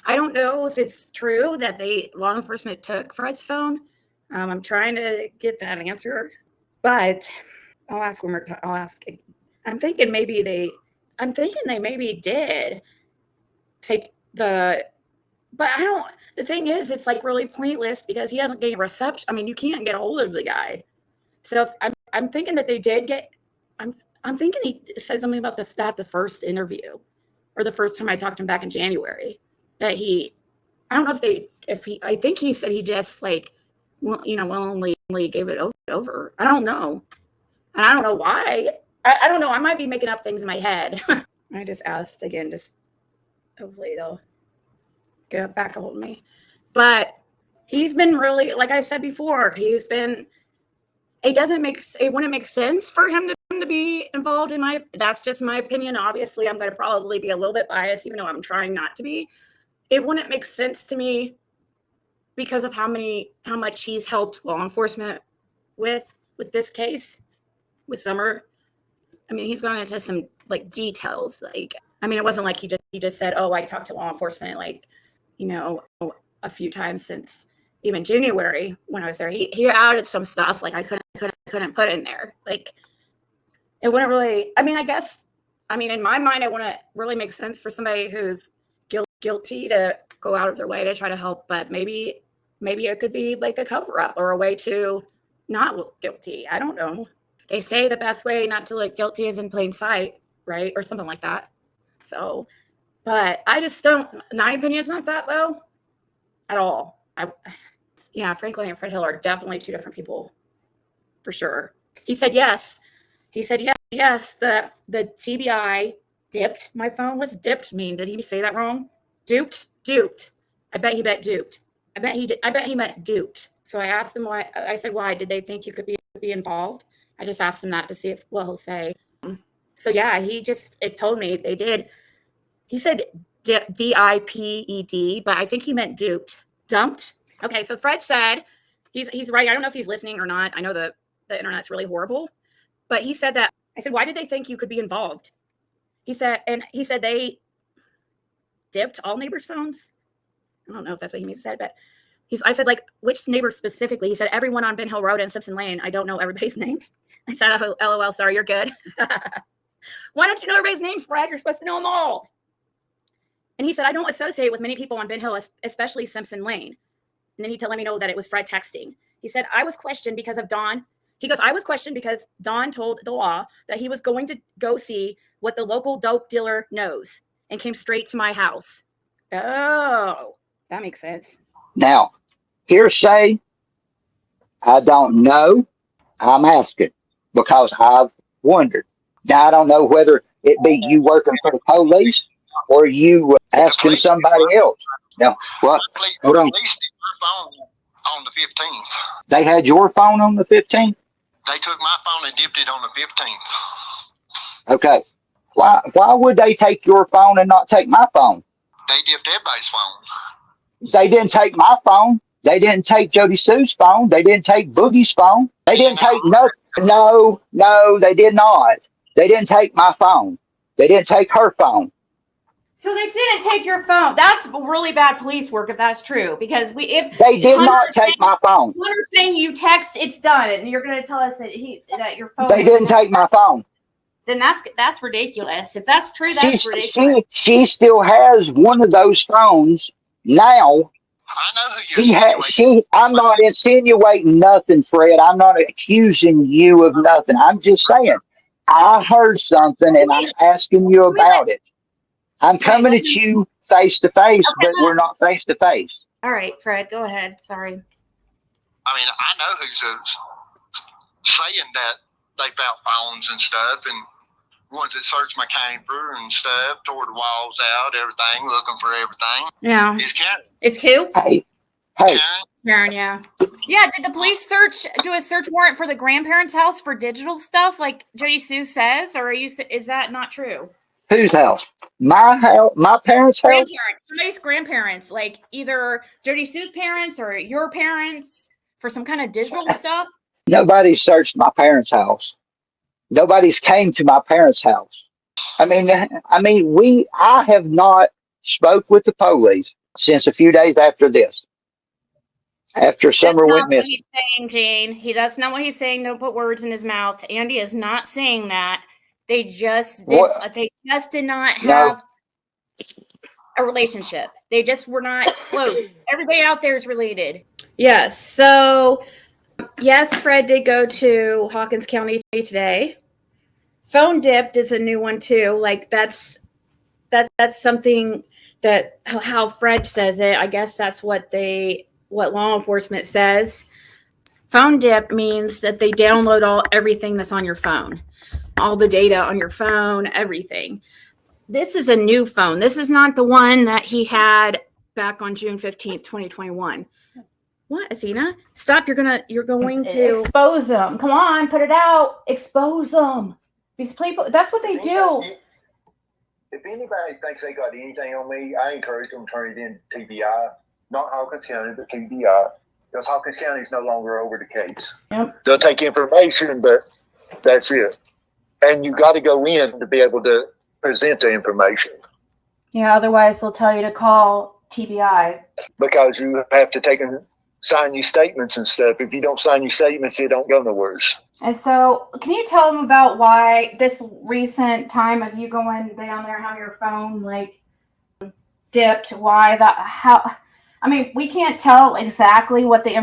I don't know if it's true that law enforcement took Fred's phone. I'm trying to get that answer, but I'll ask one more time. I'll ask. I'm thinking they maybe did take but I don't. The thing is, it's like really pointless because he doesn't get reception. I mean, you can't get a hold of the guy. So I'm thinking that they did get. I'm thinking he said something about the first interview, or the first time I talked to him back in January. That I don't know I think he said he just willingly gave it over. I don't know. And I don't know why. I don't know. I might be making up things in my head. I just asked again, just hopefully they'll get back a hold of me. But he's been really, like I said before, it wouldn't make sense for him to be involved that's just my opinion. Obviously, I'm going to probably be a little bit biased, even though I'm trying not to be. It wouldn't make sense to me because of how much he's helped law enforcement with this case with Summer. I mean, he's gone into some details. It wasn't like he just said, "Oh, I talked to law enforcement a few times since even January when I was there." He added some stuff I couldn't put in there. It wouldn't really. I guess. In my mind, it wouldn't really make sense for somebody who's guilty to go out of their way to try to help, but maybe it could be a cover-up or a way to not look guilty. I don't know. They say the best way not to look guilty is in plain sight, right? Or something like that. So, but I just don't, my opinion is not that though, at all. Franklin and Fred Hill are definitely two different people for sure. He said yes. Yes, the TBI dipped. My phone was dipped. Did he say that wrong? Duped. I bet he meant duped. I bet he meant duped. So I asked him why. I said, why did they think you could be involved? I just asked him that to see what he'll say. So yeah, it told me they did. He said DIPED, but I think he meant duped. Dumped. Okay, so Fred said he's right. I don't know if he's listening or not. I know the internet's really horrible, but he said that. I said, why did they think you could be involved? He said they dipped all neighbors' phones. I don't know if that's what he said, but I said, which neighbor specifically? He said, everyone on Ben Hill Road and Simpson Lane. I don't know everybody's names. I said, oh, LOL, sorry, you're good. Why don't you know everybody's names, Fred? You're supposed to know them all. And he said, I don't associate with many people on Ben Hill, especially Simpson Lane. And then he let me know that it was Fred texting. He said, I was questioned because of Don. He goes, I was questioned because Don told the law that he was going to go see what the local dope dealer knows and came straight to my house. Oh, that makes sense. Now, hearsay, I don't know. I'm asking because I've wondered. Now, I don't know whether it be you working for the police or you asking somebody else. Now, what? Hold on. The police took my phone on the 15th. They had your phone on the 15th? They took my phone and dipped it on the 15th. Okay. Why would they take your phone and not take my phone? They dipped everybody's phone. They didn't take my phone. They didn't take Jody Sue's phone. They didn't take Boogie's phone. They didn't take no, they did not. They didn't take my phone. They didn't take her phone. So they didn't take your phone. That's really bad police work if that's true. Because if they did not take my phone. Hunter's saying you text, it's done, and you're going to tell us that your phone. They didn't take my phone. Then that's ridiculous. If that's true, that's ridiculous. She still has one of those phones now. I know who you're I'm not insinuating nothing, Fred. I'm not accusing you of nothing. I'm just saying I heard something and I'm asking you about it. I'm coming at you face to face, but we're not face to face. All right, Fred, go ahead. Sorry. I know who's saying that they found phones and stuff, and ones that searched my camper and stuff, tore the walls out, everything, looking for everything. Yeah. It's Karen. It's who? Hey. Karen, yeah. Yeah, did the police do a search warrant for the grandparents' house for digital stuff like Jody Sue says, or is that not true? Whose house? My house? My parents' house? Grandparents. Somebody's grandparents, like either Jody Sue's parents or your parents for some kind of digital stuff? Nobody searched my parents' house. Nobody's came to my parents' house. I have not spoke with the police. since a few days after this. After That's Summer not went what missing. he's saying, Jane. That's not what he's saying. Don't put words in his mouth. Andy is not saying that. They just did. What? They just did not No. have a relationship. They just were not close. Everybody out there is related. Yes. So, yes, Fred did go to Hawkins County today. Phone dipped is a new one too. Like that's something that how Fred says it. I guess that's what law enforcement says. Phone dip means that they download everything that's on your phone, all the data on your phone, everything. This is a new phone. This is not the one that he had back on June 15th, 2021. What, Athena? Stop. You're going to expose them. Come on, put it out. Expose them. These people, that's what they do. If anybody thinks they got anything on me, I encourage them to turn it in to TBI. Not Hawkins County, but TBI. Because Hawkins County is no longer over the case. Yep. They'll take information, but that's it. And you got to go in to be able to present the information. Yeah, otherwise they'll tell you to call TBI. Because you have to sign your statements and stuff. If you don't sign your statements, you don't go nowhere. And so, can you tell them about why this recent time of you going down there, how your phone like dipped? Why that? How? I mean, we can't tell exactly what the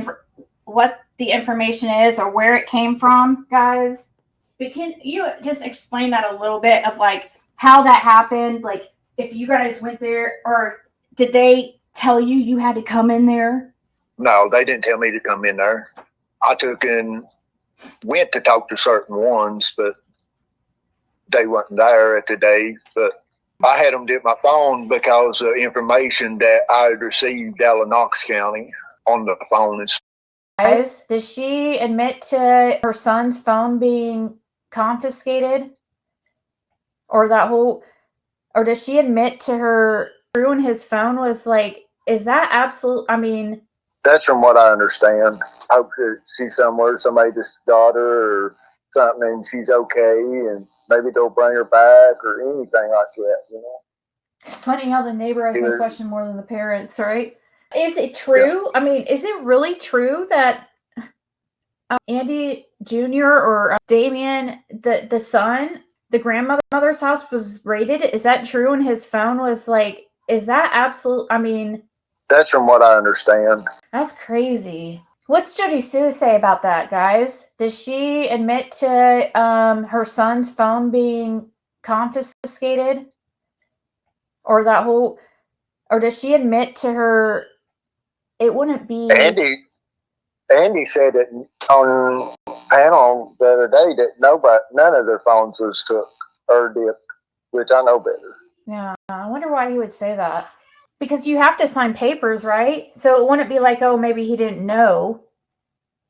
information is or where it came from, guys. But can you just explain that a little bit of like how that happened? Like, if you guys went there, or did they tell you had to come in there? No, they didn't tell me to come in there. I went to talk to certain ones, but they weren't there at the day. But I had them dip my phone because of information that I had received out of Knox County on the phone. Guys, does she admit to her son's phone being confiscated? Or does she admit to her ruin his phone was like, is that absolute? I mean, that's from what I understand. I hope that she's somewhere, somebody just got her or something, and she's okay, and maybe they'll bring her back or anything like that, you know. It's funny how the neighbor has been questioned more than the parents, right? Is it true? Yeah. I mean, is it really true that Andy Jr. or Damien, the son, the grandmother's house was raided? Is that true? And his phone was like, is that absolute? I mean, that's from what I understand. That's crazy. What's Jody Sue say about that, guys? Does she admit to her son's phone being confiscated? Or does she admit to her, it wouldn't be... Andy said it on panel the other day that none of their phones was took or dipped, which I know better. Yeah, I wonder why he would say that. Because you have to sign papers, right? So it wouldn't be like, oh, maybe he didn't know.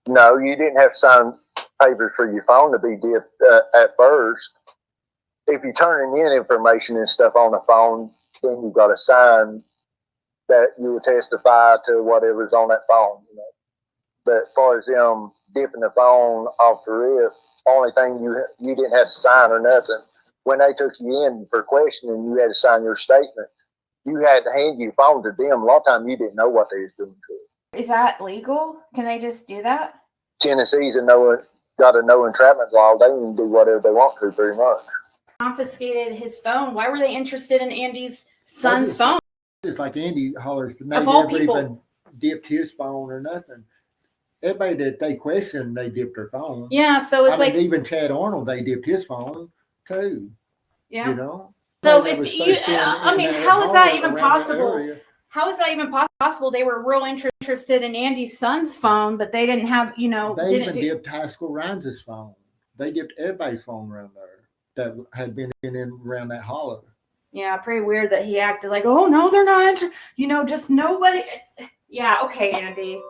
No, you didn't have to sign papers for your phone to be dipped at first. If you're turning in information and stuff on the phone, then you've got to sign that you will testify to whatever's on that phone. You know? But as far as them dipping the phone off the wrist, only thing you didn't have to sign or nothing. When they took you in for questioning, you had to sign your statement. You had to hand your phone to them. A lot of times you didn't know what they was doing to it. Is that legal? Can they just do that? Tennessee's got a no entrapment law. They can do whatever they want to, pretty much. Confiscated his phone. Why were they interested in Andy's son's phone? Just like Andy hollers, of all people, even dipped his phone or nothing. Everybody that they questioned, they dipped their phone. Yeah, so it's like even Chad Arnold, they dipped his phone too. Yeah, you know. So if you, I mean, how is that even possible? How is that even possible? They were real interested in Andy's son's phone, but they didn't have, They even dipped Haskell Rhines's phone. They dipped everybody's phone around there that had been in around that holler. Yeah, pretty weird that he acted like, oh no, they're not. Just nobody. Yeah, okay, Andy.